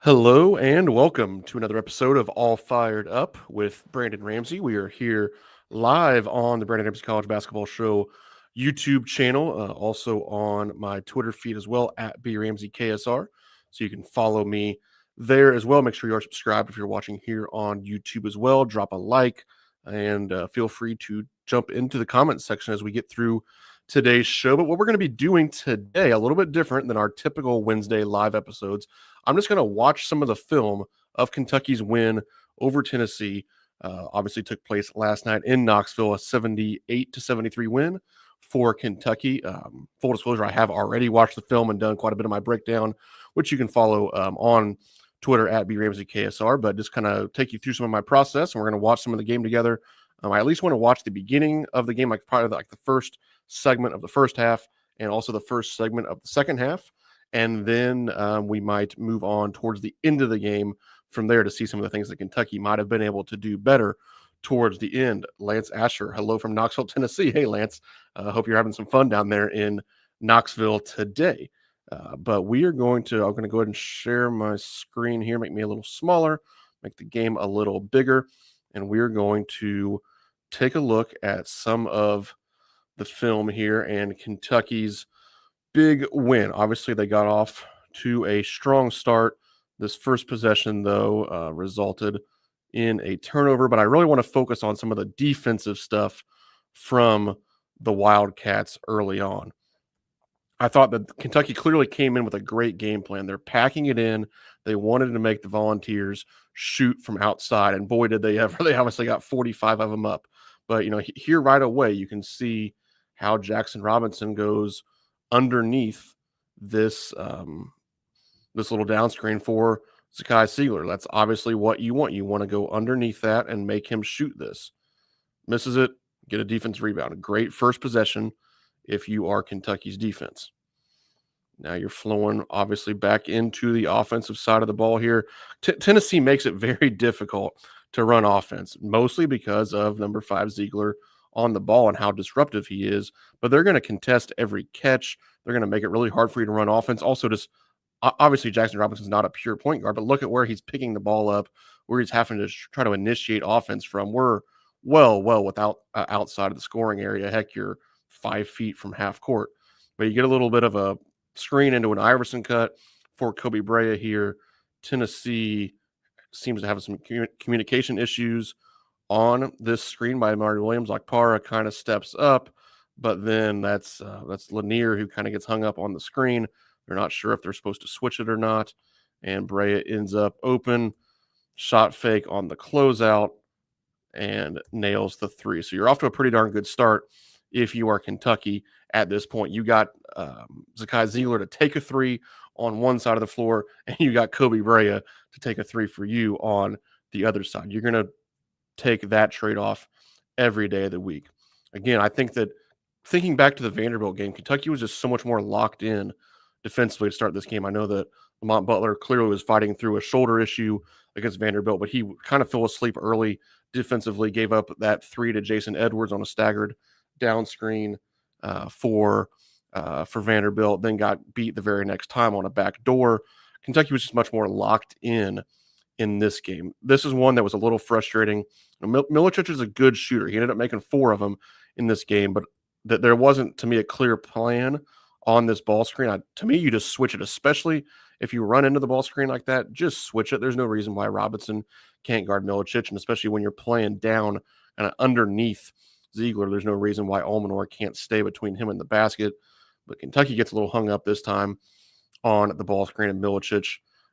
Hello and welcome to another episode of All Fired Up with Brandon Ramsey. We are here live on the Brandon Ramsey College Basketball Show YouTube channel, also on my Twitter feed as well at BRamseyKSR. So you can follow me there as well. Make sure you are subscribed if you're watching here on YouTube as well. Drop a like and feel free to jump into the comments section as we get through today's show. But what we're going to be doing today, a little bit different than our typical Wednesday live episodes. I'm just going to watch some of the film of Kentucky's win over Tennessee. Obviously took place last night in Knoxville, a 78-73 win for Kentucky. Full disclosure, I have already watched the film and done quite a bit of my breakdown, which you can follow on Twitter at BRamseyKSR, but just kind of take you through some of my process, and we're going to watch some of the game together. I at least want to watch the beginning of the game, like probably like the first segment of the first half and also the first segment of the second half. And then we might move on towards the end of the game from there to see some of the things that Kentucky might have been able to do better towards the end. Lance Asher, hello from Knoxville, Tennessee. Hey, Lance. Hope you're having some fun down there in Knoxville today. But I'm going to go ahead and share my screen here, make me a little smaller, make the game a little bigger. And we're going to take a look at some of the film here and Kentucky's big win. Obviously, they got off to a strong start. This first possession, though, resulted in a turnover, but I really want to focus on some of the defensive stuff from the Wildcats early on. I thought that Kentucky clearly came in with a great game plan. They're packing it in. They wanted to make the Volunteers shoot from outside, and boy, did they ever. They obviously got 45 of them up. But, here right away, you can see how Jackson Robinson goes underneath this this little down screen for Zakai Siegler. That's obviously what you want. You want to go underneath that and make him shoot this. Misses it, get a defense rebound. A great first possession if you are Kentucky's defense. Now you're flowing, obviously, back into the offensive side of the ball here. Tennessee makes it very difficult to run offense, mostly because of number 5 Ziegler on the ball and how disruptive he is. But they're going to contest every catch. They're going to make it really hard for you to run offense. Also, just obviously, Jackson Robinson's not a pure point guard, but look at where he's picking the ball up, where he's having to try to initiate offense from. We're well without outside of the scoring area. Heck, you're 5 feet from half court. But you get a little bit of a screen into an Iverson cut for Kobe Brea here. Tennessee seems to have some communication issues on this screen by Amari Williams. Okpara kind of steps up, but then that's Lanier who kind of gets hung up on the screen. They're not sure if they're supposed to switch it or not, and Brea ends up open, shot fake on the closeout, and nails the 3. So you're off to a pretty darn good start if you are Kentucky at this point. You got Zakai Ziegler to take a 3 on one side of the floor, and you got Kobe Brea to take a 3 for you on the other side. You're going to take that trade-off every day of the week. Again, I think that thinking back to the Vanderbilt game, Kentucky was just so much more locked in defensively to start this game. I know that Lamont Butler clearly was fighting through a shoulder issue against Vanderbilt, but he kind of fell asleep early defensively, gave up that 3 to Jason Edwards on a staggered down screen for Vanderbilt, then got beat the very next time on a back door. Kentucky was just much more locked in this game. This is one that was a little frustrating. Milicic is a good shooter. He ended up making 4 of them in this game, but there wasn't, to me, a clear plan on this ball screen. To me, you just switch it, especially if you run into the ball screen like that, just switch it. There's no reason why Robinson can't guard Milicic, and especially when you're playing down and underneath Ziegler, there's no reason why Almanor can't stay between him and the basket. But Kentucky gets a little hung up this time on the ball screen, and Milicic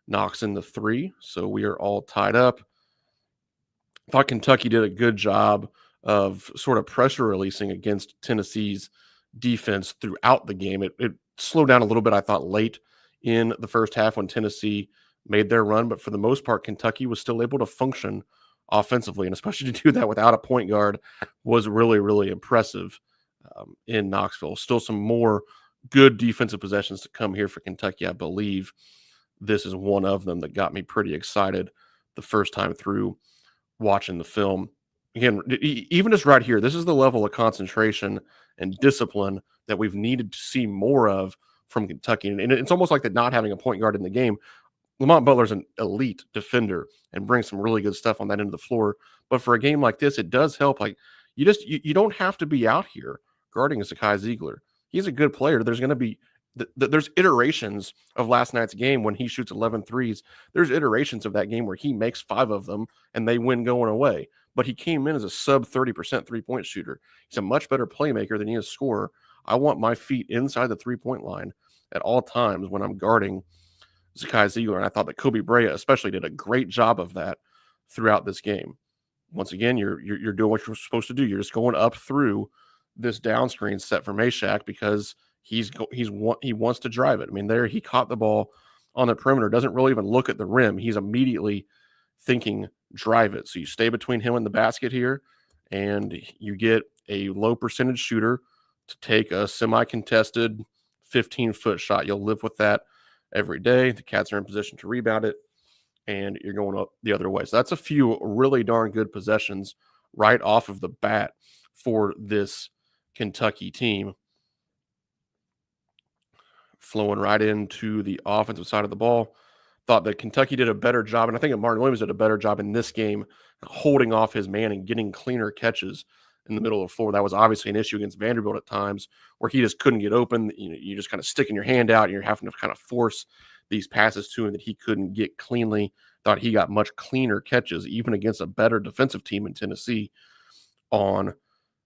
knocks in the 3. So we are all tied up. I thought Kentucky did a good job of sort of pressure releasing against Tennessee's defense throughout the game. It slowed down a little bit, I thought, late in the first half when Tennessee made their run. But for the most part, Kentucky was still able to function offensively, and especially to do that without a point guard was really, really impressive in Knoxville. Still some more good defensive possessions to come here for Kentucky. I believe this is one of them that got me pretty excited the first time through watching the film. Again, even just right here, this is the level of concentration and discipline that we've needed to see more of from Kentucky. And it's almost like that not having a point guard in the game Lamont Butler's an elite defender and brings some really good stuff on that end of the floor. But for a game like this, it does help. Like you don't have to be out here guarding Zakai Ziegler. He's a good player. There's going to be there's iterations of last night's game when he shoots 11 threes. There's iterations of that game where he makes 5 of them and they win going away. But he came in as a sub 30% three-point shooter. He's a much better playmaker than he is scorer. I want my feet inside the three-point line at all times when I'm guarding Zakai Ziegler, and I thought that Kobe Brea especially did a great job of that throughout this game. Once again, you're doing what you're supposed to do. You're just going up through this down screen set for Meshack because he wants to drive it. I mean, there he caught the ball on the perimeter, doesn't really even look at the rim. He's immediately thinking drive it. So you stay between him and the basket here, and you get a low percentage shooter to take a semi-contested 15-foot shot. You'll live with that every day. The Cats are in position to rebound it, and you're going up the other way. So that's a few really darn good possessions right off of the bat for this Kentucky team. Flowing right into the offensive side of the ball. Thought that Kentucky did a better job, and I think that Martin Williams did a better job in this game holding off his man and getting cleaner catches in the middle of the floor. That was obviously an issue against Vanderbilt at times where he just couldn't get open. You just kind of sticking your hand out and you're having to kind of force these passes to him that he couldn't get cleanly. Thought he got much cleaner catches, even against a better defensive team in Tennessee on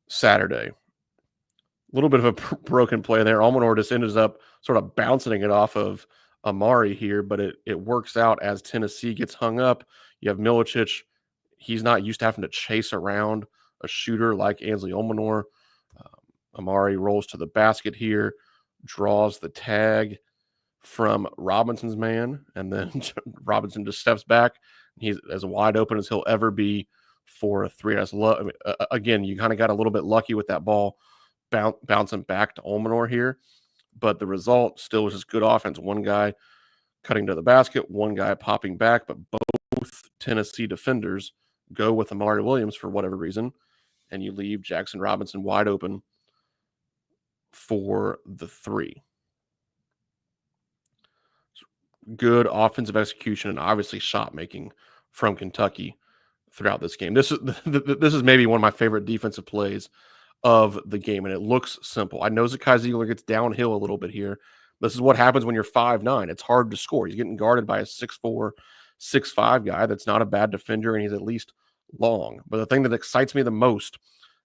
Saturday. A little bit of a broken play there. Almanor just ends up sort of bouncing it off of Amari here, but it works out as Tennessee gets hung up. You have Milicic. He's not used to having to chase around a shooter like Ansley Almanor. Amari rolls to the basket here, draws the tag from Robinson's man, and then Robinson just steps back. He's as wide open as he'll ever be for a three. Again, you kind of got a little bit lucky with that ball bouncing back to Almanor here, but the result still was just good offense. One guy cutting to the basket, one guy popping back, but both Tennessee defenders go with Amari Williams for whatever reason, and you leave Jackson Robinson wide open for the three. Good offensive execution and obviously shot making from Kentucky throughout this game. This is maybe one of my favorite defensive plays of the game, and it looks simple. I know Zakai Ziegler gets downhill a little bit here. This is what happens when you're 5'9". It's hard to score. He's getting guarded by a 6'4", 6'5" guy that's not a bad defender, and he's at least long. But the thing that excites me the most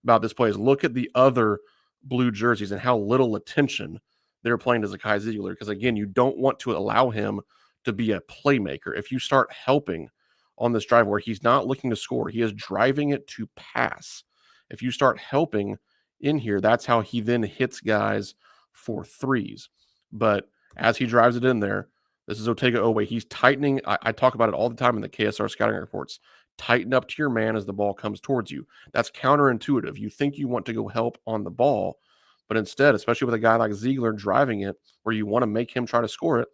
about this play is look at the other blue jerseys and how little attention they're playing to Zakai Ziegler, because, again, you don't want to allow him to be a playmaker. If you start helping on this drive where he's not looking to score, he is driving it to pass. If you start helping in here, that's how he then hits guys for threes. But as he drives it in there, this is Otega Oweh. He's tightening. I talk about it all the time in the KSR scouting reports. Tighten up to your man as the ball comes towards you. That's counterintuitive. You think you want to go help on the ball, but instead, especially with a guy like Ziegler driving it, where you want to make him try to score it,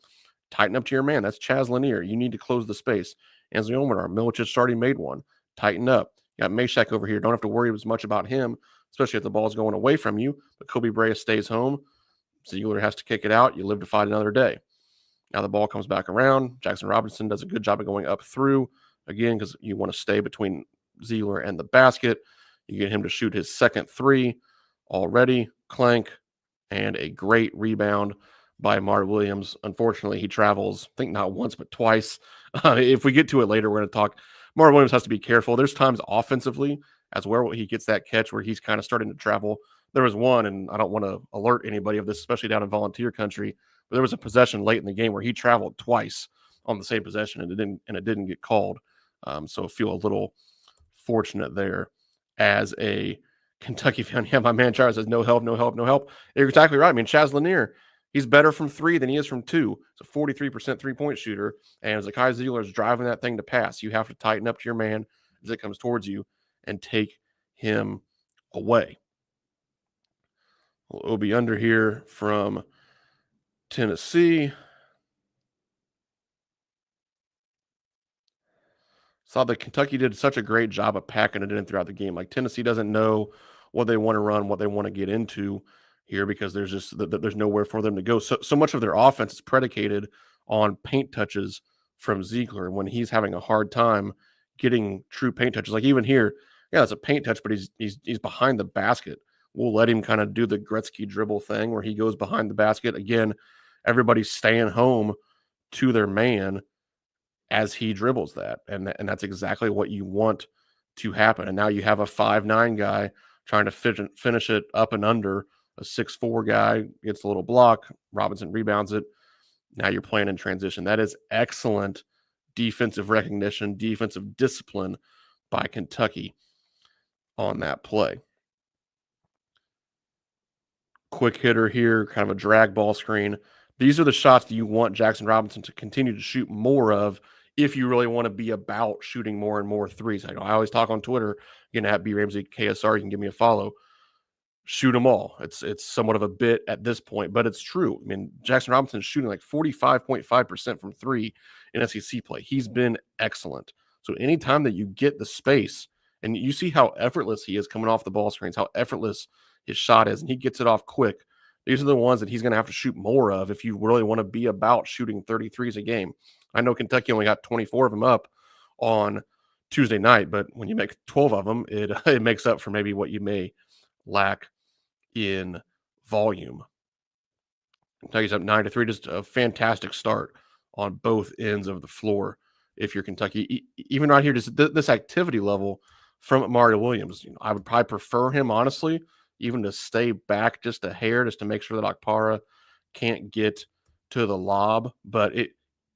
tighten up to your man. That's Chaz Lanier. You need to close the space. Ansley Almanor, Milicic already made one. Tighten up. You got Meshack over here. Don't have to worry as much about him, especially if the ball's going away from you. But Kobe Brea stays home. Ziegler has to kick it out. You live to fight another day. Now the ball comes back around. Jackson Robinson does a good job of going up through, again, because you want to stay between Ziegler and the basket. You get him to shoot his second three already. Clank, and a great rebound by Amari Williams. Unfortunately, he travels, I think not once, but twice. If we get to it later, we're going to talk. Amari Williams has to be careful. There's times offensively as well he gets that catch where he's kind of starting to travel. There was one, and I don't want to alert anybody of this, especially down in volunteer country, but there was a possession late in the game where he traveled twice on the same possession, and it didn't get called. So I feel a little fortunate there as a Kentucky fan. Yeah, my man Charles says no help, no help, no help. You're exactly right. I mean, Chaz Lanier, he's better from three than he is from two. He's a 43% three-point shooter, and Zakai Ziegler is driving that thing to pass. You have to tighten up to your man as it comes towards you and take him away. We'll be under here from Tennessee. Saw that Kentucky did such a great job of packing it in throughout the game. Like, Tennessee doesn't know what they want to run, what they want to get into here, because there's nowhere for them to go. So much of their offense is predicated on paint touches from Ziegler when he's having a hard time getting true paint touches. Like even here, yeah, it's a paint touch, but he's behind the basket. We'll let him kind of do the Gretzky dribble thing where he goes behind the basket. Again, everybody's staying home to their man as he dribbles that. And that's exactly what you want to happen. And now you have a 5'9" guy trying to finish it up and under. A 6'4" guy gets a little block. Robinson rebounds it. Now you're playing in transition. That is excellent defensive recognition, defensive discipline by Kentucky on that play. Quick hitter here, kind of a drag ball screen. These are the shots that you want Jackson Robinson to continue to shoot more of if you really want to be about shooting more and more threes. I always talk on Twitter, again, at B Ramsey KSR, you can give me a follow. Shoot them all. It's somewhat of a bit at this point, but it's true. I mean, Jackson Robinson is shooting like 45.5% from three in SEC play. He's been excellent. So anytime that you get the space, and you see how effortless he is coming off the ball screens, how effortless his shot is, and he gets it off quick. These are the ones that he's going to have to shoot more of if you really want to be about shooting 33s a game. I know Kentucky only got 24 of them up on Tuesday night, but when you make 12 of them, it makes up for maybe what you may lack in volume. Kentucky's up 9-3. Just a fantastic start on both ends of the floor. If you're Kentucky, even right here, just this activity level from Mario Williams, I would probably prefer him, honestly, even to stay back just a hair, just to make sure that Okpara can't get to the lob. But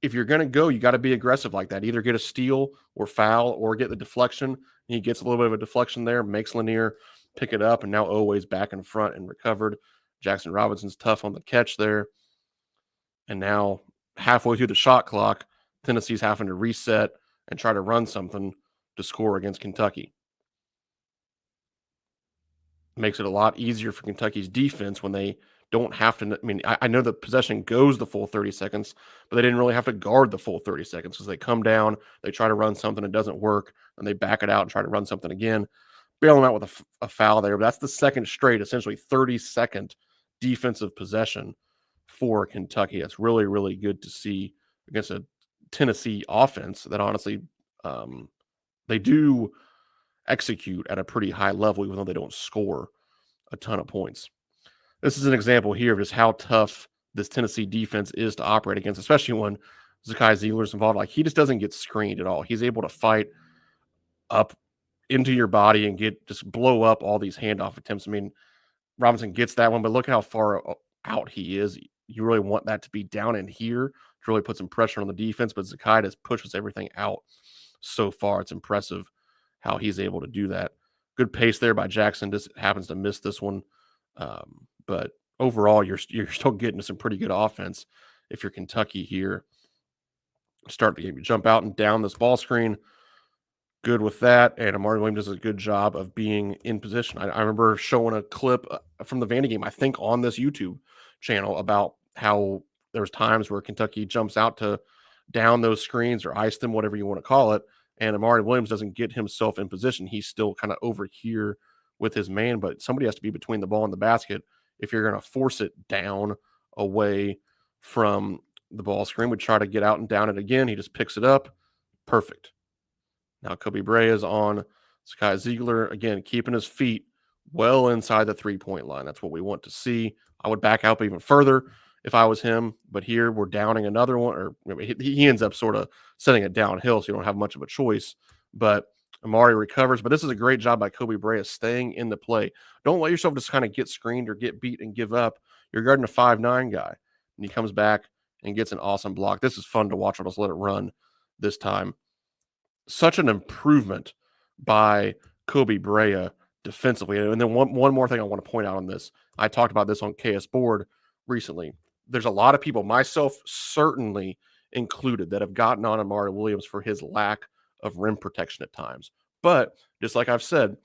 if you're going to go, you got to be aggressive like that. Either get a steal or foul or get the deflection. He gets a little bit of a deflection there, makes Lanier pick it up, and now always back in front and recovered. Jackson Robinson's tough on the catch there. And now halfway through the shot clock, Tennessee's having to reset and try to run something to score against Kentucky. Makes it a lot easier for Kentucky's defense when they don't have to. I mean, I know the possession goes the full 30 seconds, but they didn't really have to guard the full 30 seconds because they come down, they try to run something, it doesn't work, and they back it out and try to run something again. Bail them out with a foul there, but that's the second straight, essentially 30-second defensive possession for Kentucky. That's really, really good to see against a Tennessee offense that honestly they do execute at a pretty high level, even though they don't score a ton of points. This is an example here of just how tough this Tennessee defense is to operate against, especially when Zakai Ziegler's involved. Like, he just doesn't get screened at all. He's able to fight up into your body and just blow up all these handoff attempts. I mean, Robinson gets that one, but look how far out he is. You really want that to be down in here to really put some pressure on the defense, but Zakai just pushes everything out so far. It's impressive how he's able to do that. Good pace there by Jackson. Just happens to miss this one. But overall, you're still getting some pretty good offense if you're Kentucky here. Start the game. You jump out and down this ball screen. Good with that. And Amari Williams does a good job of being in position. I remember showing a clip from the Vandy game, I think on this YouTube channel, about how there's times where Kentucky jumps out to down those screens or ice them, whatever you want to call it. And Amari Williams doesn't get himself in position. He's still kind of over here with his man, but somebody has to be between the ball and the basket if you're going to force it down away from the ball screen. We try to get out and down it again. He just picks it up. Perfect. Now Kobe Bray is on Zakai Ziegler, again, keeping his feet well inside the three-point line. That's what we want to see. I would back out even further if I was him, but here we're downing another one, or he ends up sort of setting it downhill, so you don't have much of a choice. But Amari recovers, but this is a great job by Kobe Bray of staying in the play. Don't let yourself just kind of get screened or get beat and give up. You're guarding a 5'9" guy, and he comes back and gets an awesome block. This is fun to watch. I'll just let it run this time. Such an improvement by Kobe Brea defensively. And then one more thing I want to point out on this. I talked about this on KS Board recently. There's a lot of people, myself certainly included, that have gotten on Amari Williams for his lack of rim protection at times. But just like I've said,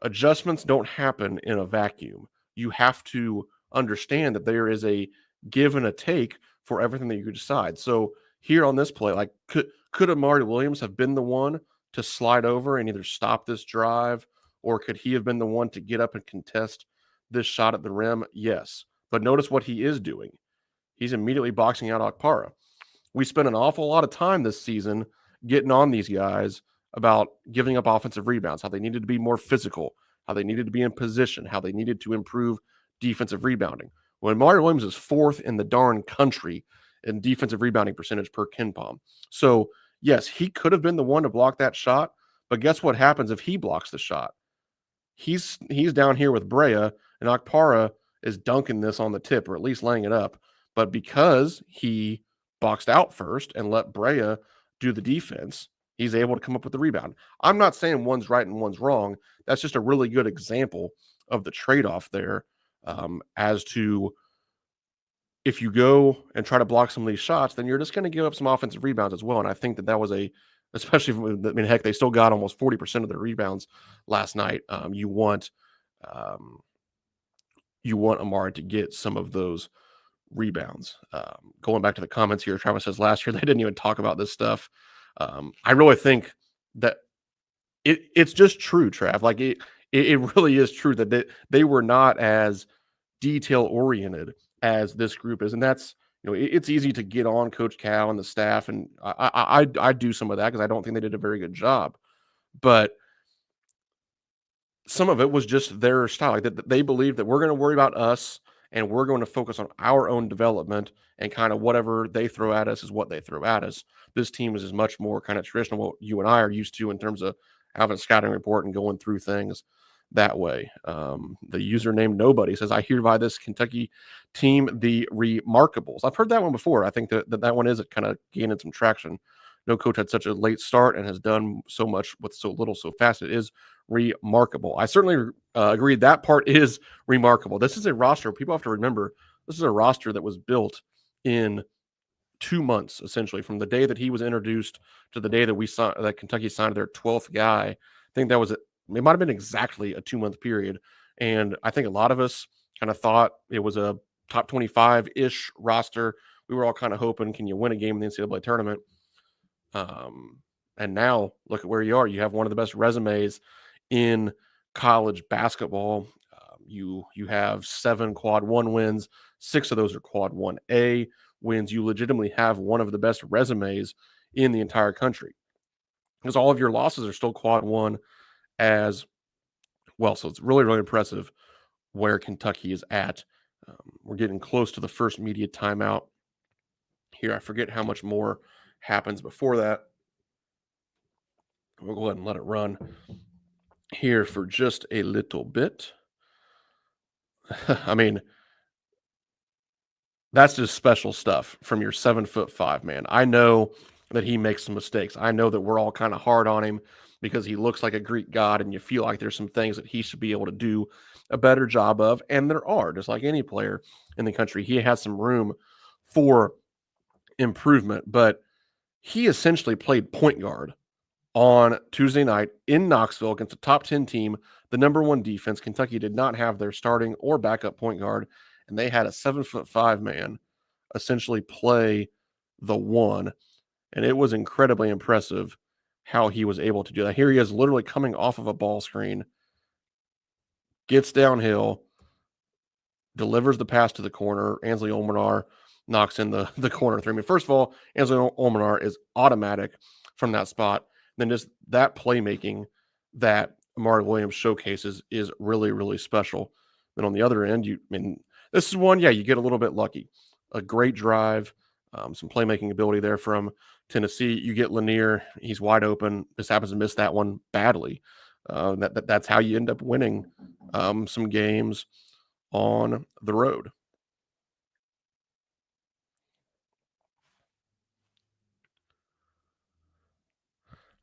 adjustments don't happen in a vacuum. You have to understand that there is a give and a take for everything that you decide. So here on this play, like, could Amari Williams have been the one to slide over and either stop this drive, or could he have been the one to get up and contest this shot at the rim? Yes. But notice what he is doing. He's immediately boxing out Okpara. We spent an awful lot of time this season getting on these guys about giving up offensive rebounds, how they needed to be more physical, how they needed to be in position, how they needed to improve defensive rebounding. When Mario Williams is fourth in the darn country in defensive rebounding percentage per KenPom. So, yes, he could have been the one to block that shot, but guess what happens if he blocks the shot? He's down here with Brea, and Okpara is dunking this on the tip, or at least laying it up. But because he boxed out first and let Brea do the defense, he's able to come up with the rebound. I'm not saying one's right and one's wrong. That's just a really good example of the trade-off there, as to if you go and try to block some of these shots, then you're just going to give up some offensive rebounds as well. And I think that was especially, heck, they still got almost 40% of their rebounds last night. You want Amari to get some of those rebounds. Going back to the comments here, Travis says last year they didn't even talk about this stuff. I really think that it's just true, Trav. Like it really is true that they were not as detail oriented as this group is, and that's, it's easy to get on Coach Cal and the staff, and I do some of that because I don't think they did a very good job, but some of it was just their style. Like that they believe that we're going to worry about us and we're going to focus on our own development, and kind of whatever they throw at us is what they throw at us. This team is much more kind of traditional, what you and I are used to in terms of having a scouting report and going through things that way. The username Nobody says, I hereby this Kentucky team the Remarkables. I've heard that one before. I think that one is kind of gaining some traction. No coach had such a late start and has done so much with so little so fast. It is remarkable. I certainly agree that part is remarkable. This is a roster. People have to remember this is a roster that was built in 2 months, essentially, from the day that he was introduced to the day that Kentucky signed their 12th guy. I think that was it. It might have been exactly a 2-month period. And I think a lot of us kind of thought it was a top 25-ish roster. We were all kind of hoping, can you win a game in the NCAA tournament? And now look at where you are. You have one of the best resumes in college basketball. You have 7 quad 1 wins. 6 of those are quad 1A wins. You legitimately have one of the best resumes in the entire country, because all of your losses are still quad 1 as well. So it's really, really impressive where Kentucky is at. We're getting close to the first media timeout here. I forget how much more happens before that. We'll go ahead and let it run here for just a little bit. I mean, that's just special stuff from your 7'5" man. I know that he makes some mistakes. I know that we're all kind of hard on him because he looks like a Greek god, and you feel like there's some things that he should be able to do a better job of. And there are, just like any player in the country, he has some room for improvement, but he essentially played point guard on Tuesday night in Knoxville against a top 10 team, the number 1 defense. Kentucky did not have their starting or backup point guard, and they had a 7'5" man essentially play the 1. And it was incredibly impressive how he was able to do that. Here he is literally coming off of a ball screen, gets downhill, delivers the pass to the corner. Ansley Olminar knocks in the corner 3. I mean, first of all, Ansley Olminar is automatic from that spot. Then just that playmaking that Amari Williams showcases is really, really special. Then on the other end, this is one, you get a little bit lucky. A great drive, some playmaking ability there from Tennessee. You get Lanier, he's wide open. Just happens to miss that one badly. That's how you end up winning some games on the road.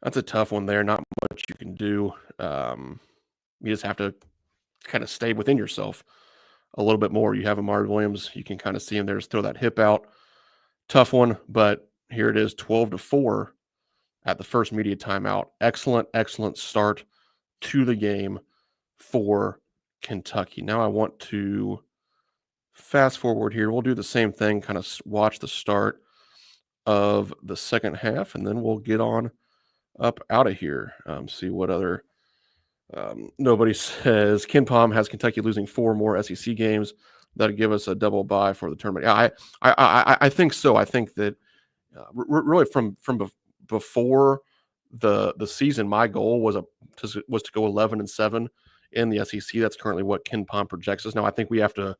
That's a tough one there. Not much you can do. You just have to kind of stay within yourself a little bit more. You have Amari Williams. You can kind of see him there. Just throw that hip out. Tough one, but here it is, 12-4 at the first media timeout. Excellent, excellent start to the game for Kentucky. Now I want to fast forward here. We'll do the same thing, kind of watch the start of the second half, and then we'll get on up out of here. See what other nobody says. KenPom has Kentucky losing 4 more SEC games. That'll give us a double bye for the tournament. Yeah, I think so. I think that Really before the season, my goal was to go 11-7 in the SEC. That's currently what Ken Pom projects us. Now, I think we have to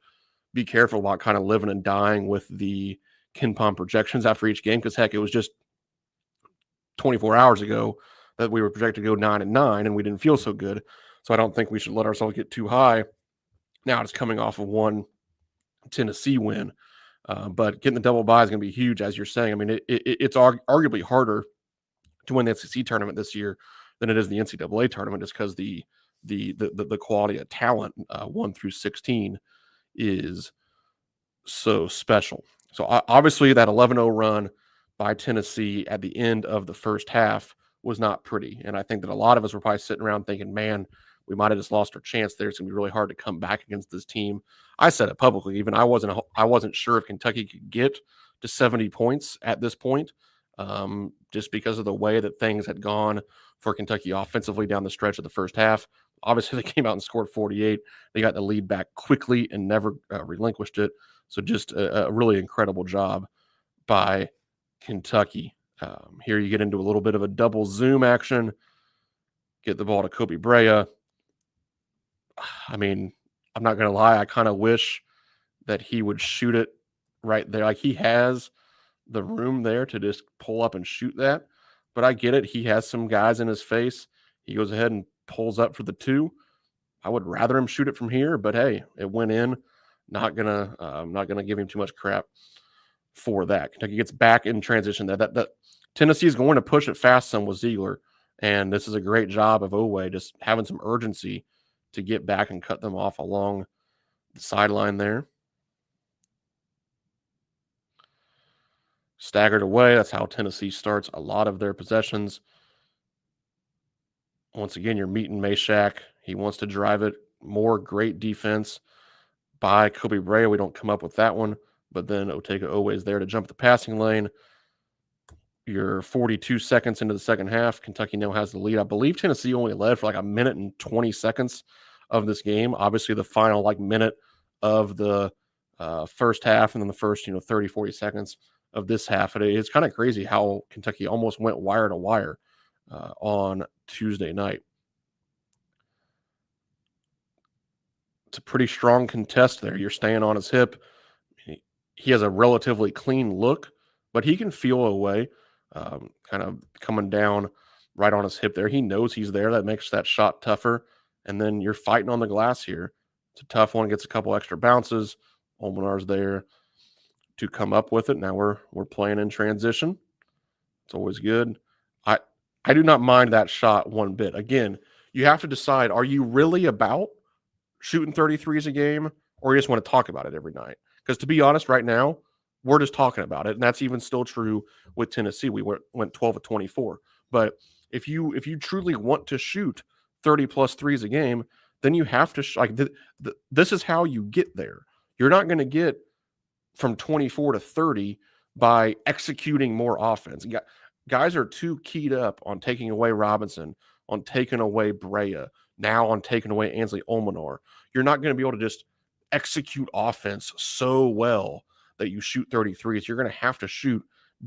be careful about kind of living and dying with the Ken Pom projections after each game, because heck, it was just 24 hours ago that we were projected to go 9-9, and we didn't feel so good. So I don't think we should let ourselves get too high. Now it's coming off of one Tennessee win, but getting the double bye is going to be huge, as you're saying. I mean, it's arguably harder to win the SEC tournament this year than it is the NCAA tournament, just because the quality of talent 1 through 16 is so special. So obviously that 11-0 run by Tennessee at the end of the first half was not pretty. And I think that a lot of us were probably sitting around thinking, man, we might have just lost our chance there. It's going to be really hard to come back against this team. I said it publicly. Even I wasn't sure if Kentucky could get to 70 points at this point, just because of the way that things had gone for Kentucky offensively down the stretch of the first half. Obviously, they came out and scored 48. They got the lead back quickly and never relinquished it. So just a really incredible job by Kentucky. Here you get into a little bit of a double zoom action. Get the ball to Kobe Brea. I mean, I'm not going to lie. I kind of wish that he would shoot it right there. Like, he has the room there to just pull up and shoot that. But I get it. He has some guys in his face. He goes ahead and pulls up for the 2. I would rather him shoot it from here, but hey, it went in. Not gonna give him too much crap for that. Kentucky gets back in transition. That Tennessee is going to push it fast some with Ziegler, and this is a great job of Oweh just having some urgency to get back and cut them off along the sideline there. Staggered away. That's how Tennessee starts a lot of their possessions. Once again, you're meeting Meshack. He wants to drive it more. Great defense by Kobe Brea. We don't come up with that one, but then Otega Oweh is there to jump the passing lane. You're 42 seconds into the second half. Kentucky now has the lead. I believe Tennessee only led for like a minute and 20 seconds of this game. Obviously, the final minute of the first half, and then the first 30, 40 seconds of this half. It's kind of crazy how Kentucky almost went wire to wire on Tuesday night. It's a pretty strong contest there. You're staying on his hip. He has a relatively clean look, but he can feel Oweh kind of coming down right on his hip there. He knows he's there. That makes that shot tougher. And then you're fighting on the glass here. It's a tough one. Gets a couple extra bounces. Olminar's there to come up with it. Now we're playing in transition. It's always good. I do not mind that shot one bit. Again, you have to decide, are you really about shooting 33s a game, or you just want to talk about it every night? Because to be honest, right now, we're just talking about it. And that's even still true with Tennessee. We went 12 of 24. But if you truly want to shoot 30 plus threes a game, then you have to this is how you get there. You're not going to get from 24 to 30 by executing more offense. Guys are too keyed up on taking away Robinson, on taking away Brea, now on taking away Ansley Olminar. You're not going to be able to just execute offense so well that you shoot 33s. You're going to have to shoot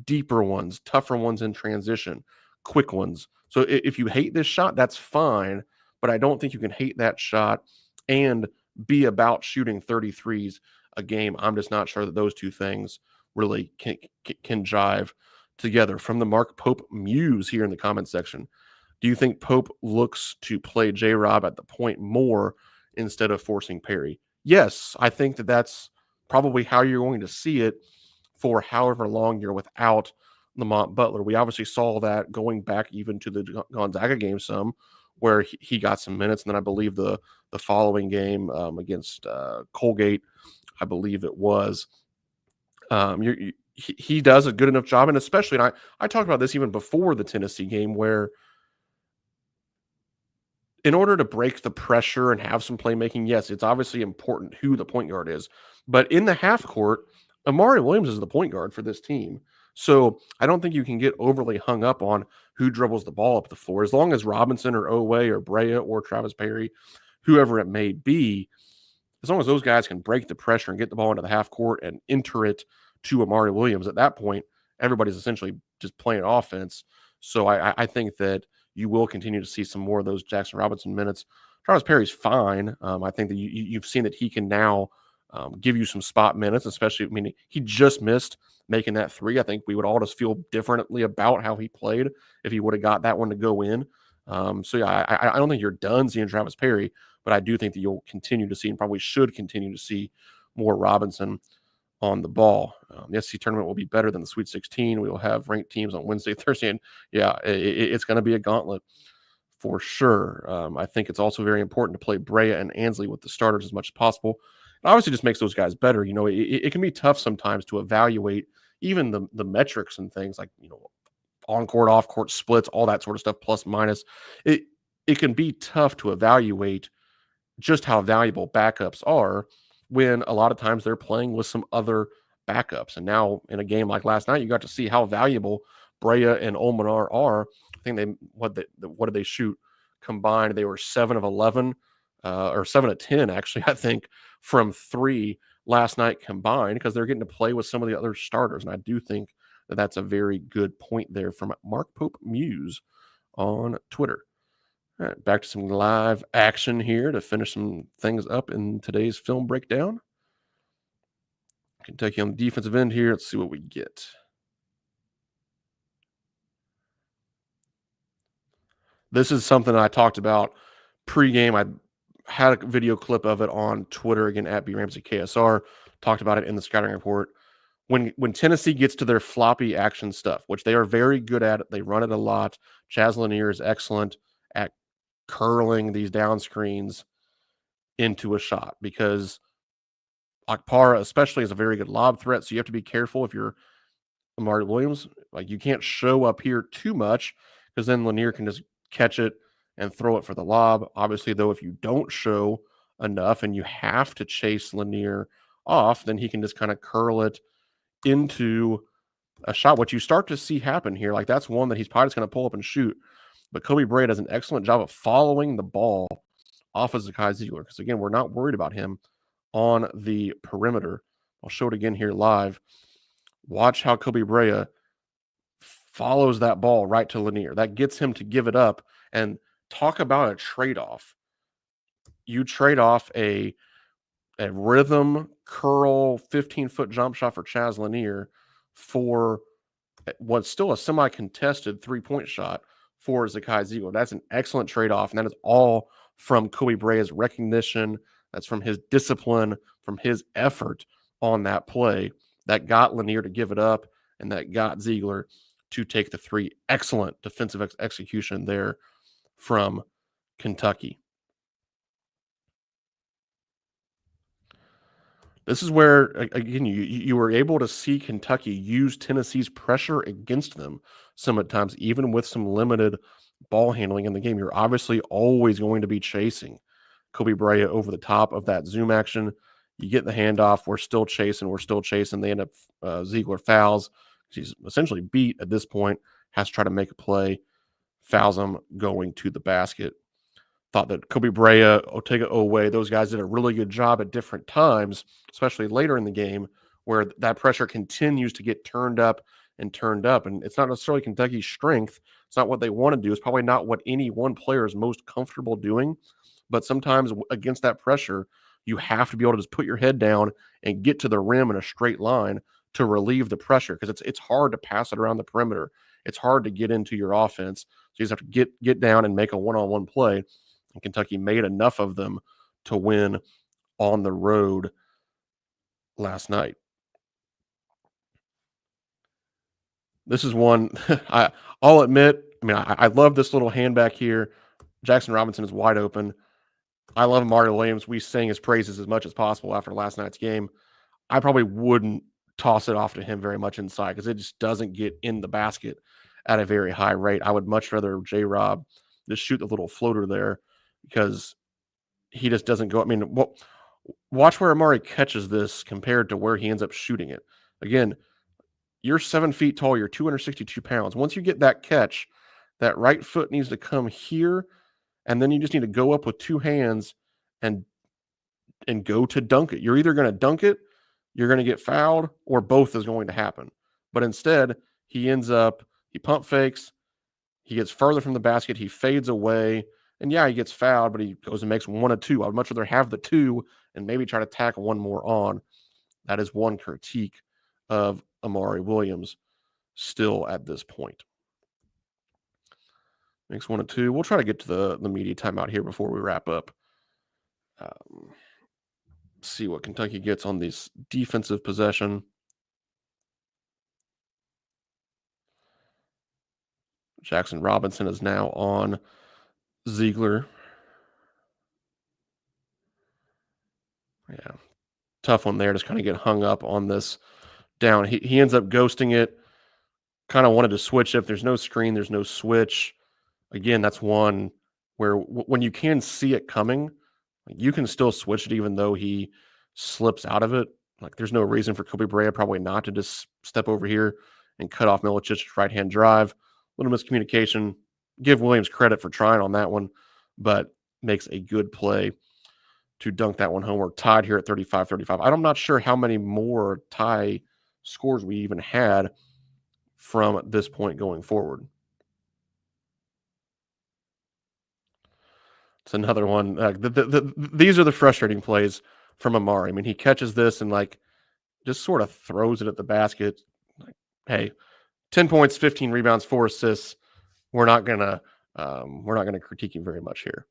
deeper ones, tougher ones in transition, quick ones. So if you hate this shot, that's fine, but I don't think you can hate that shot and be about shooting 33s a game. I'm just not sure that those two things really can jive together. From the Mark Pope Muse here in the comment section, do you think Pope looks to play J-Rob at the point more instead of forcing Perry? Yes, I think that's probably how you're going to see it for however long you're without Lamont Butler. We obviously saw that going back even to the Gonzaga game some, where he got some minutes. And then I believe the following game against Colgate, I believe it was, he does a good enough job. And especially, and I talked about this even before the Tennessee game, where in order to break the pressure and have some playmaking, yes, it's obviously important who the point guard is. But in the half court, Amari Williams is the point guard for this team. So I don't think you can get overly hung up on who dribbles the ball up the floor. As long as Robinson or Oweh or Brea or Travis Perry, whoever it may be, as long as those guys can break the pressure and get the ball into the half court and enter it to Amari Williams, at that point, everybody's essentially just playing offense. So I think that you will continue to see some more of those Jackson Robinson minutes. Travis Perry's fine. I think that you've seen that he can now give you some spot minutes, especially, I mean, he just missed making that three. I think we would all just feel differently about how he played if he would have got that one to go in. So yeah, I don't think you're done seeing Travis Perry, but I do think that you'll continue to see, and probably should continue to see, more Robinson on the ball. The SEC tournament will be better than the Sweet 16. We will have ranked teams on Wednesday, Thursday, and yeah, it's going to be a gauntlet for sure. I think it's also very important to play Brea and Ansley with the starters as much as possible. It obviously just makes those guys better. It can be tough sometimes to evaluate even the metrics and things like, on court, off court splits, all that sort of stuff, plus minus. It it can be tough to evaluate just how valuable backups are when a lot of times they're playing with some other backups. And now in a game like last night, you got to see how valuable Brea and Olminar are. I think what did they shoot combined? They were 7 of 11, or 7 of 10 actually, I think, from three last night combined, because they're getting to play with some of the other starters. And I do think that that's a very good point there from Mark Pope Muse on Twitter. All right, back to some live action here to finish some things up in today's film breakdown. Kentucky on the defensive end here. Let's see what we get. This is something I talked about pregame. I had a video clip of it on Twitter, again, at BRamseyKSR. Talked about it in the scouting report. When Tennessee gets to their floppy action stuff, which they are very good at, they run it a lot. Chaz Lanier is excellent at curling these down screens into a shot, because Akpara especially is a very good lob threat. So you have to be careful if you're Amari Williams. Like, you can't show up here too much, because then Lanier can just catch it and throw it for the lob. Obviously, though, if you don't show enough and you have to chase Lanier off, then he can just kind of curl it into a shot, which you start to see happen here. Like, that's one that he's probably just going to pull up and shoot. But Kobe Brea does an excellent job of following the ball off of Zakai Ziegler, because, again, we're not worried about him on the perimeter. I'll show it again here live. Watch how Kobe Brea follows that ball right to Lanier. That gets him to give it up. And talk about a trade-off. You trade off a rhythm curl 15-foot jump shot for Chaz Lanier for what's still a semi-contested three-point shot for Zakai Ziegler. That's an excellent trade-off, and that is all from Kobe Brea's recognition. That's from his discipline, from his effort on that play that got Lanier to give it up, and that got Ziegler to take the three. Excellent defensive execution there from Kentucky. This is where, again, you were able to see Kentucky use Tennessee's pressure against them some at times, even with some limited ball handling in the game. You're obviously always going to be chasing Kobe Brea over the top of that zoom action. You get the handoff. We're still chasing. They end up, Ziegler fouls. He's essentially beat at this point, has to try to make a play, fouls him going to the basket. Thought that Kobe Brea, Otega Owe, those guys did a really good job at different times, especially later in the game, where that pressure continues to get turned up and turned up. And it's not necessarily Kentucky's strength. It's not what they want to do. It's probably not what any one player is most comfortable doing. But sometimes against that pressure, you have to be able to just put your head down and get to the rim in a straight line to relieve the pressure, because it's hard to pass it around the perimeter. It's hard to get into your offense. So you just have to get down and make a one-on-one play. And Kentucky made enough of them to win on the road last night. This is one I'll admit. I mean, I love this little hand back here. Jackson Robinson is wide open. I love Mario Williams. We sang his praises as much as possible after last night's game. I probably wouldn't toss it off to him very much inside, because it just doesn't get in the basket at a very high rate. I would much rather J-Rob just shoot the little floater there, because he just doesn't go. I mean, watch where Amari catches this compared to where he ends up shooting it. Again, you're 7 feet tall. You're 262 pounds. Once you get that catch, that right foot needs to come here, and then you just need to go up with two hands and go to dunk it. You're either going to dunk it, you're going to get fouled, or both is going to happen. But instead, He pump fakes. He gets further from the basket. He fades away. And yeah, he gets fouled, but he goes and makes 1 of 2. I would much rather have the 2 and maybe try to tack one more on. That is one critique of Amari Williams still at this point. Makes 1 of 2. We'll try to get to the media timeout here before we wrap up. See what Kentucky gets on this defensive possession. Jackson Robinson is now on Ziegler. Yeah, tough one there. Just kind of get hung up on this down. He ends up ghosting it. Kind of wanted to switch. If there's no screen, there's no switch. Again, that's one where when you can see it coming, you can still switch it even though he slips out of it. Like there's no reason for Kobe Brea probably not to just step over here and cut off Milicic's right-hand drive. A little miscommunication. Give Williams credit for trying on that one, but makes a good play to dunk that one home. We're tied here at 35-35. I'm not sure how many more tie scores we even had from this point going forward. It's another one. These are the frustrating plays from Amari. I mean, he catches this and just sort of throws it at the basket. Like, hey, 10 points, 15 rebounds, 4 assists. We're not gonna critique him very much here.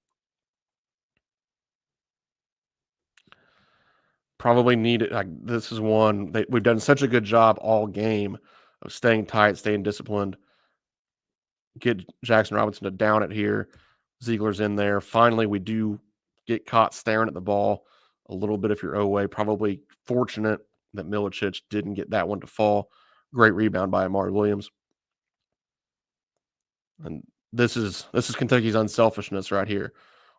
Probably need it. This is one that we've done such a good job all game of staying tight, staying disciplined. Get Jackson Robinson to down it here. Ziegler's in there. Finally, we do get caught staring at the ball a little bit if you're away. Probably fortunate that Milicic didn't get that one to fall. Great rebound by Amari Williams. And this is Kentucky's unselfishness right here.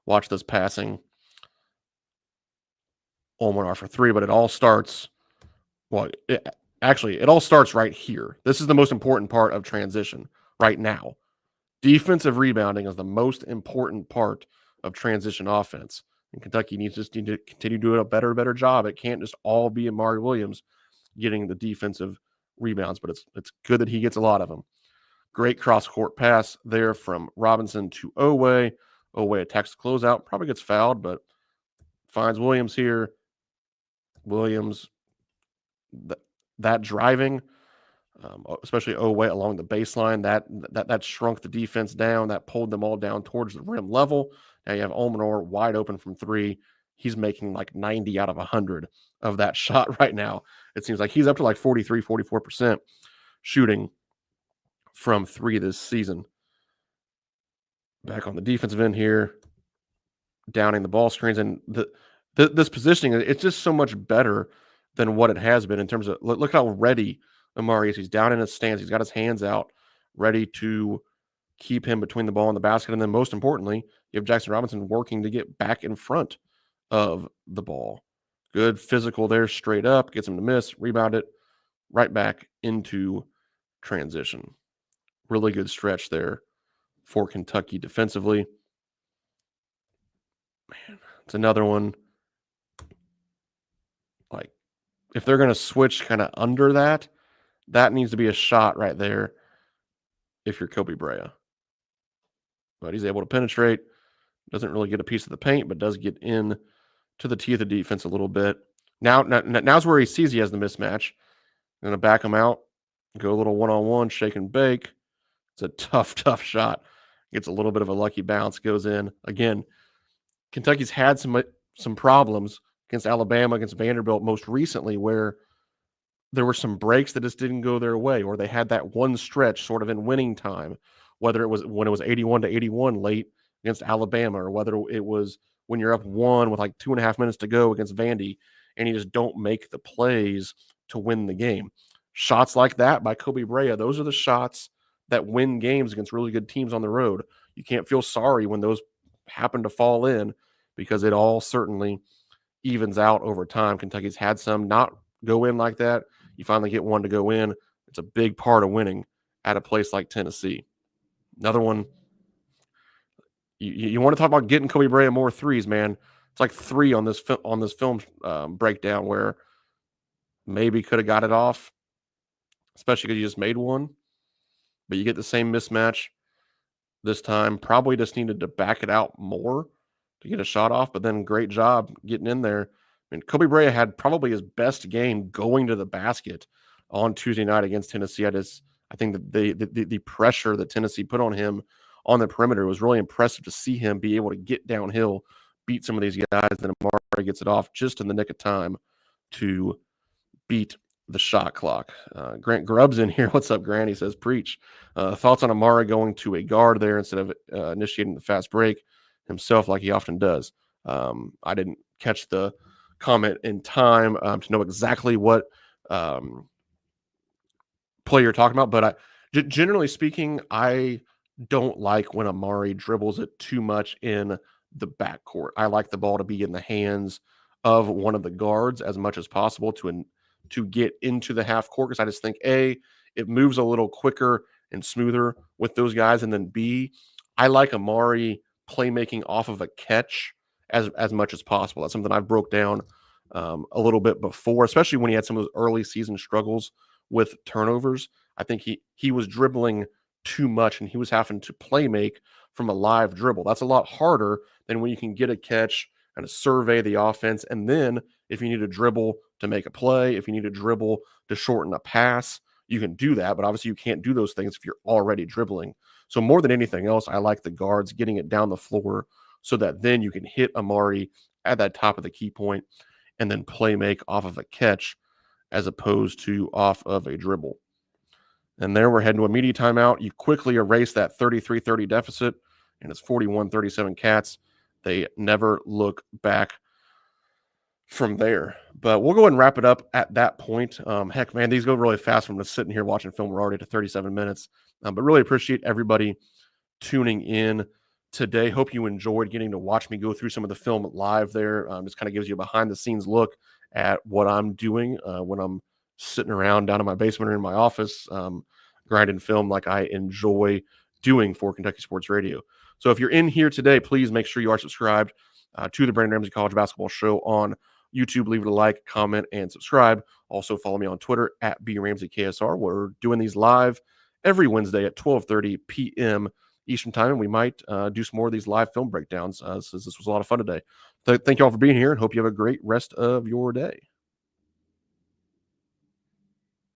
Watch this passing. Olmenar for 3, but it all starts. Well, it all starts right here. This is the most important part of transition right now. Defensive rebounding is the most important part of transition offense. And Kentucky needs to continue doing a better job. It can't just all be Amari Williams getting the defensive rebounds, but it's good that he gets a lot of them. Great cross-court pass there from Robinson to Owe. Owe attacks the closeout. Probably gets fouled, but finds Williams here. Williams, that driving, especially Owe along the baseline, that shrunk the defense down. That pulled them all down towards the rim level. Now you have Olmenar wide open from 3. He's making like 90 out of 100 of that shot right now. It seems like he's up to like 43, 44% shooting from 3 this season. Back on the defensive end here, downing the ball screens. And this positioning, it's just so much better than what it has been in terms of, look how ready Amari is. He's down in his stance. He's got his hands out, ready to keep him between the ball and the basket. And then most importantly, you have Jackson Robinson working to get back in front of the ball. Good physical there, straight up, gets him to miss, rebound it, right back into transition. Really good stretch there for Kentucky defensively. Man, it's another one. Like, if they're going to switch kind of under that, that needs to be a shot right there if you're Kobe Brea. But he's able to penetrate. Doesn't really get a piece of the paint, but does get in to the teeth of the defense a little bit. Now's where he sees he has the mismatch. Going to back him out, go a little one-on-one, shake and bake. It's a tough shot. Gets a little bit of a lucky bounce, goes in. Again, Kentucky's had some problems against Alabama, against Vanderbilt most recently, where there were some breaks that just didn't go their way, or they had that one stretch sort of in winning time, whether it was when it was 81-81 late against Alabama, or whether it was when you're up 1 with like 2.5 minutes to go against Vandy, and you just don't make the plays to win the game. Shots like that by Kobe Brea, those are the shots that win games against really good teams on the road. You can't feel sorry when those happen to fall in, because it all certainly evens out over time. Kentucky's had some not go in like that. You finally get one to go in. It's a big part of winning at a place like Tennessee. Another one, you want to talk about getting Kobe Brea more threes, man. It's like 3 on this film breakdown where maybe could have got it off, especially because you just made one. but you get the same mismatch this time. Probably just needed to back it out more to get a shot off, but then great job getting in there. I mean, Kobe Bryant had probably his best game going to the basket on Tuesday night against Tennessee. I think that the pressure that Tennessee put on him on the perimeter was really impressive to see him be able to get downhill, beat some of these guys, then Amari gets it off just in the nick of time to beat the shot clock. Grant Grubb's in here. What's up, Grant? He says, preach. Thoughts on Amari going to a guard there instead of initiating the fast break himself like he often does? I didn't catch the comment in time to know exactly what play you're talking about, but generally speaking, I don't like when Amari dribbles it too much in the backcourt. I like the ball to be in the hands of one of the guards as much as possible to get into the half court, because I just think it moves a little quicker and smoother with those guys, and then B, I like Amari playmaking off of a catch as much as possible. That's something I've broke down a little bit before, especially when he had some of those early season struggles with turnovers. I think he was dribbling too much and he was having to play make from a live dribble. That's a lot harder than when you can get a catch and survey the offense. And then if you need to dribble to make a play, if you need to dribble to shorten a pass, you can do that. But obviously you can't do those things if you're already dribbling. So more than anything else, I like the guards getting it down the floor so that then you can hit Amari at that top of the key point and then play make off of a catch as opposed to off of a dribble. And there we're heading to a media timeout. You quickly erase that 33-30 deficit, and it's 41-37 Cats. They never look back from there. But we'll go ahead and wrap it up at that point. Heck, man, these go really fast from just sitting here watching film. We're already to 37 minutes. But really appreciate everybody tuning in today. Hope you enjoyed getting to watch me go through some of the film live there. Just kind of gives you a behind-the-scenes look at what I'm doing when I'm sitting around down in my basement or in my office, grinding film like I enjoy doing for Kentucky Sports Radio. So if you're in here today, please make sure you are subscribed to the Brandon Ramsey College Basketball Show on YouTube. Leave it a like, comment, and subscribe. Also follow me on Twitter at BRamseyKSR. We're doing these live every Wednesday at 12:30 p.m. Eastern Time, and we might do some more of these live film breakdowns since this was a lot of fun today. Thank you all for being here, and hope you have a great rest of your day.